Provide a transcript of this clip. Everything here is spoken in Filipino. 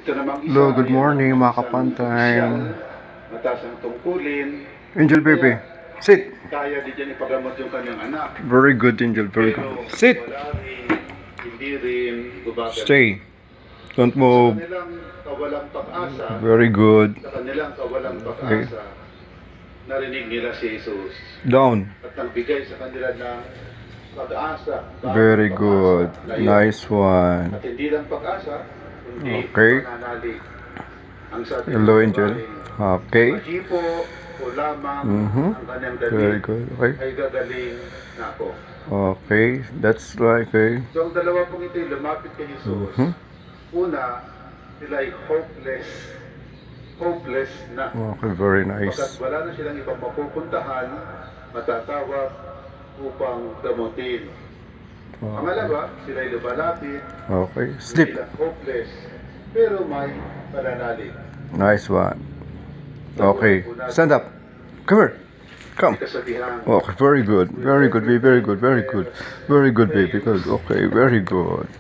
Ito namang isa, Hello, good ayan, morning ang mga isang kapantay. opisyal, mataas ang tungkulin. Angel baby, sit. Kaya di dyan ipagamot yung kanyang anak. Very good, Angel, very Pero good. Sit. wala rin, hindi rin gumagal. Stay. Don't Sa move. kanilang kawalang pag-asa, Very good. sa kanilang kawalang Okay. pag-asa, narinig nila si Jesus Down. at nagbigay sa kanila ng pag-asa. Very Bagong good. pag-asa na yun. Nice one. At hindi lang pag-asa, kundi Okay. pananalig. Ang sabi Hello, ng Angel. babae, Okay. "Mahipo o lamang Mhm. ang kanyang Very dalig good. Okay. ay gagaling na ako." Okay. That's right. Okay. So ang dalawa pong ito lumapit kay Jesus. Mhm. Una, sila ay hopeless na. Okay. Very Pagkat nice. wala na silang ibang mapupuntahan, matatawag upang gamutin. Okay. Pangalawa, sila ay lumalapit, Okay. hindi Sleep. lang hopeless, pero may pananalig. Nice one. Okay. Stand up. Come here. Come. Kasabihan, Okay. Very good. Very good, baby. Very good. Very good. Very good, baby. Good. Okay. Very good.